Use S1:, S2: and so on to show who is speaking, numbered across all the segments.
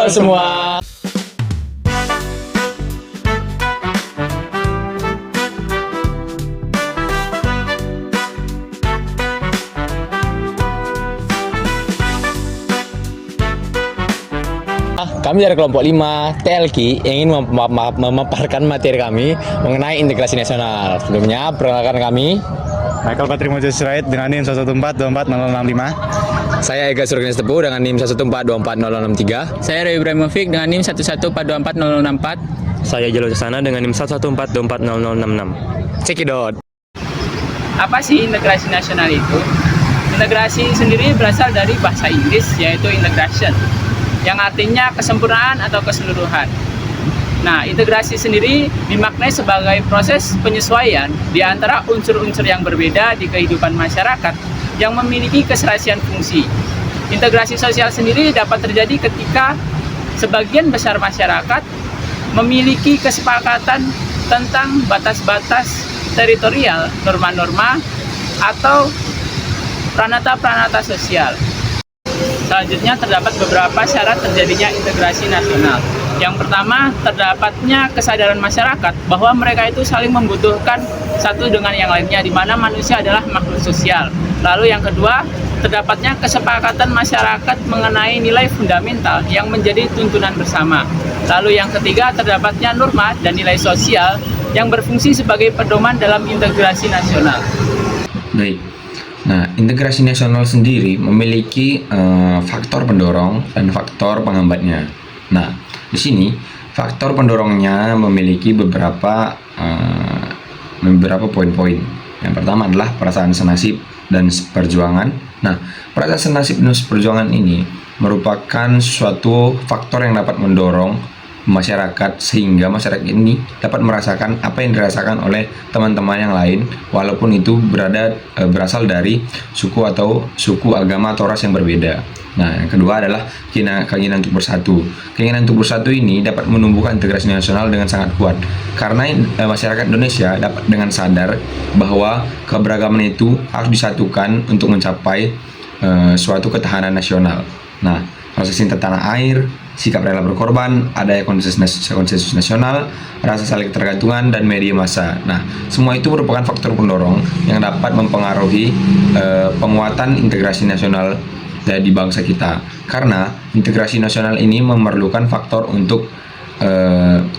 S1: Halo semua. Kami dari kelompok 5 TLQ ingin memaparkan materi kami mengenai integrasi nasional. Sebelumnya, perkenalkan kami.
S2: Michael Patrimojo Sirait dengan NIM 114240065.
S1: Saya Ega Surganis Tebu dengan NIM 114240063.
S3: Saya Roy Ibrahimovic dengan NIM 114240064.
S4: Saya Jalo Sana dengan NIM 114240066.
S1: Cekidot.
S3: Apa sih integrasi nasional itu? Integrasi sendiri berasal dari bahasa Inggris yaitu integration, yang artinya kesempurnaan atau keseluruhan. Nah, integrasi sendiri dimaknai sebagai proses penyesuaian di antara unsur-unsur yang berbeda di kehidupan masyarakat yang memiliki keserasian fungsi. Integrasi sosial sendiri dapat terjadi ketika sebagian besar masyarakat memiliki kesepakatan tentang batas-batas teritorial, norma-norma, atau pranata-pranata sosial. Selanjutnya terdapat beberapa syarat terjadinya integrasi nasional. Yang pertama, terdapatnya kesadaran masyarakat bahwa mereka itu saling membutuhkan satu dengan yang lainnya, di mana manusia adalah makhluk sosial. Lalu yang kedua, terdapatnya kesepakatan masyarakat mengenai nilai fundamental yang menjadi tuntunan bersama. Lalu yang ketiga, terdapatnya norma dan nilai sosial yang berfungsi sebagai pedoman dalam integrasi nasional.
S5: Baik. Nah, integrasi nasional sendiri memiliki faktor pendorong dan faktor penghambatnya. Nah, di sini faktor pendorongnya memiliki beberapa poin-poin. Yang pertama adalah perasaan senasib dan perjuangan. Nah, perasaan senasib dan perjuangan ini merupakan suatu faktor yang dapat mendorong masyarakat sehingga masyarakat ini dapat merasakan apa yang dirasakan oleh teman-teman yang lain, walaupun itu berasal dari suku, agama atau ras yang berbeda. Nah, yang kedua adalah keinginan untuk bersatu. Keinginan untuk bersatu ini dapat menumbuhkan integrasi nasional dengan sangat kuat karena masyarakat Indonesia dapat dengan sadar bahwa keberagaman itu harus disatukan untuk mencapai suatu ketahanan nasional. Nah, rasa cinta tanah air, sikap rela berkorban, adanya konsensus nasional, rasa saling ketergantungan, dan media massa. Nah, semua itu merupakan faktor pendorong yang dapat mempengaruhi penguatan integrasi nasional di bangsa kita. Karena integrasi nasional ini memerlukan faktor untuk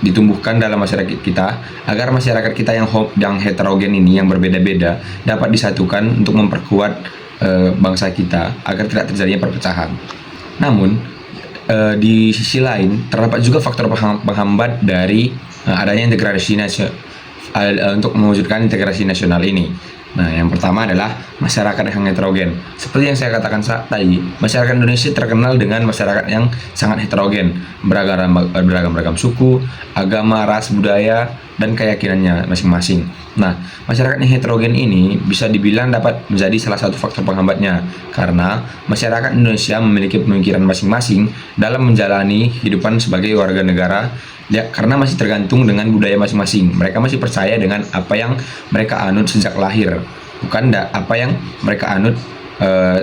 S5: ditumbuhkan dalam masyarakat kita agar masyarakat kita yang heterogen ini, yang berbeda-beda, dapat disatukan untuk memperkuat bangsa kita agar tidak terjadinya perpecahan. Namun di sisi lain terdapat juga faktor penghambat dari adanya integrasi nasional untuk mewujudkan integrasi nasional ini. Nah, yang pertama adalah masyarakat yang heterogen. Seperti yang saya katakan tadi, masyarakat Indonesia terkenal dengan masyarakat yang sangat heterogen, beragam suku, agama, ras, budaya, dan keyakinannya masing-masing. Nah, masyarakat yang heterogen ini bisa dibilang dapat menjadi salah satu faktor penghambatnya karena masyarakat Indonesia memiliki pemikiran masing-masing dalam menjalani kehidupan sebagai warga negara. Ya, karena masih tergantung dengan budaya masing-masing. Mereka masih percaya dengan apa yang mereka anut sejak lahir, bukan apa yang mereka anut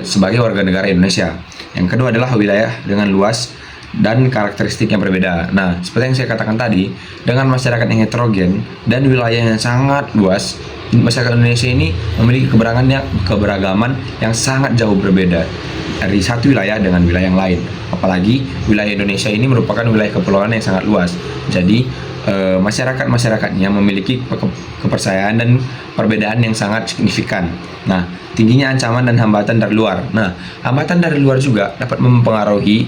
S5: sebagai warga negara Indonesia. Yang kedua adalah wilayah dengan luas dan karakteristik yang berbeda. Nah, seperti yang saya katakan tadi, dengan masyarakat yang heterogen dan wilayah yang sangat luas, masyarakat Indonesia ini memiliki keberagaman yang sangat jauh berbeda dari satu wilayah dengan wilayah yang lain. Apalagi wilayah Indonesia ini merupakan wilayah kepulauan yang sangat luas. Jadi masyarakatnya memiliki kepercayaan dan perbedaan yang sangat signifikan. Nah, tingginya ancaman dan hambatan dari luar. Nah, hambatan dari luar juga dapat mempengaruhi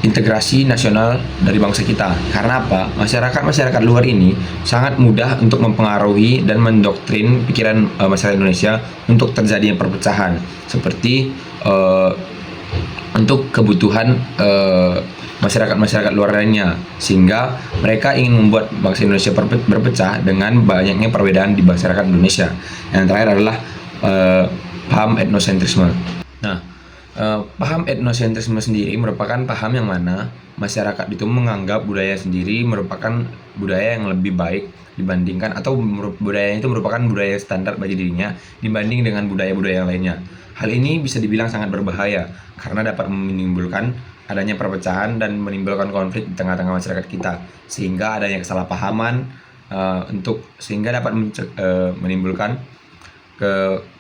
S5: integrasi nasional dari bangsa kita. Karena apa? Masyarakat luar ini sangat mudah untuk mempengaruhi dan mendoktrin pikiran masyarakat Indonesia untuk terjadinya perpecahan, seperti untuk kebutuhan masyarakat luar lainnya, sehingga mereka ingin membuat bangsa Indonesia berpecah dengan banyaknya perbedaan di masyarakat Indonesia. Yang terakhir adalah paham etnosentrisme. Nah, paham etnosentrisme sendiri merupakan paham yang mana masyarakat itu menganggap budaya sendiri merupakan budaya yang lebih baik dibandingkan, atau budaya itu merupakan budaya standar bagi dirinya dibanding dengan budaya-budaya yang lainnya. Hal ini bisa dibilang sangat berbahaya karena dapat menimbulkan adanya perpecahan dan menimbulkan konflik di tengah-tengah masyarakat kita, sehingga adanya kesalahpahaman sehingga dapat menimbulkan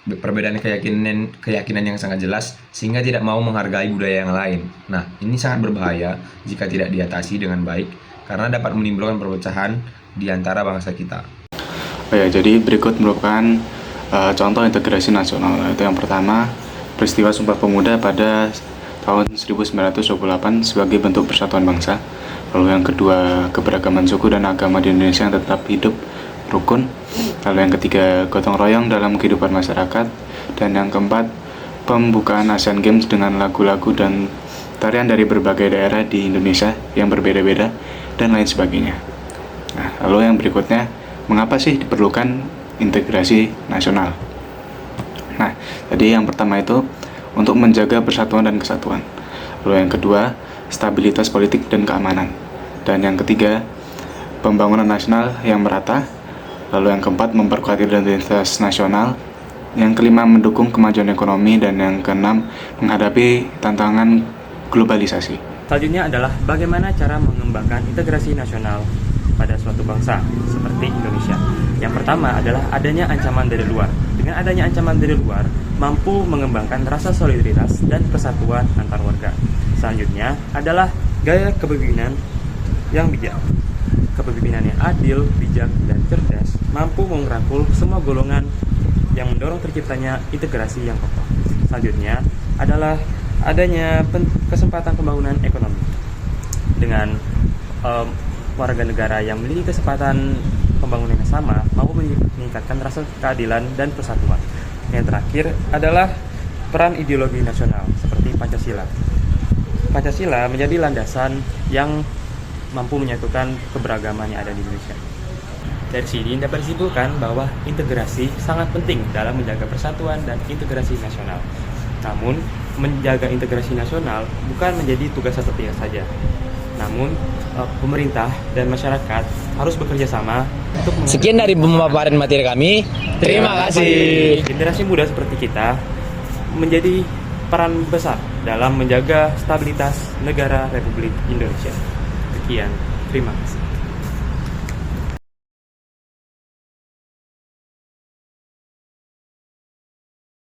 S5: perbedaan keyakinan yang sangat jelas, sehingga tidak mau menghargai budaya yang lain. Nah, ini sangat berbahaya jika tidak diatasi dengan baik karena dapat menimbulkan perpecahan di antara bangsa kita.
S2: Oh ya, jadi berikut merupakan contoh integrasi nasional. Itu yang pertama, peristiwa Sumpah Pemuda pada tahun 1928 sebagai bentuk persatuan bangsa. Lalu yang kedua, keberagaman suku dan agama di Indonesia yang tetap hidup rukun. Lalu yang ketiga, gotong royong dalam kehidupan masyarakat. Dan yang keempat, pembukaan Asian Games dengan lagu-lagu dan tarian dari berbagai daerah di Indonesia yang berbeda-beda dan lain sebagainya. Nah, lalu yang berikutnya, mengapa sih diperlukan integrasi nasional? Nah, tadi yang pertama itu untuk menjaga persatuan dan kesatuan. Lalu yang kedua, stabilitas politik dan keamanan. Dan yang ketiga, pembangunan nasional yang merata. Lalu yang keempat, memperkuat identitas nasional. Yang kelima, mendukung kemajuan ekonomi. Dan yang keenam, menghadapi tantangan globalisasi.
S4: Selanjutnya adalah bagaimana cara mengembangkan integrasi nasional pada suatu bangsa seperti Indonesia. Yang pertama adalah adanya ancaman dari luar. Dengan adanya ancaman dari luar, mampu mengembangkan rasa solidaritas dan persatuan antar warga. Selanjutnya adalah gaya kepemimpinan yang bijak. Kepemimpinan yang adil, bijak, dan cerdas mampu merangkul semua golongan yang mendorong terciptanya integrasi yang kokoh. Selanjutnya adalah adanya kesempatan pembangunan ekonomi. Dengan warga negara yang memiliki kesempatan pembangunan yang sama mampu meningkatkan rasa keadilan dan persatuan. Yang terakhir adalah peran ideologi nasional seperti Pancasila. Pancasila menjadi landasan yang mampu menyatukan keberagaman yang ada di Indonesia. Dari sini dapat disimpulkan bahwa integrasi sangat penting dalam menjaga persatuan dan integrasi nasional. Namun, menjaga integrasi nasional bukan menjadi tugas satu pihak saja. Namun, pemerintah dan masyarakat harus bekerja sama untuk
S1: Sekian dari pemaparan materi kami. Terima kasih.
S4: Generasi muda seperti kita menjadi peran besar dalam menjaga stabilitas negara Republik Indonesia. Sekian, terima kasih.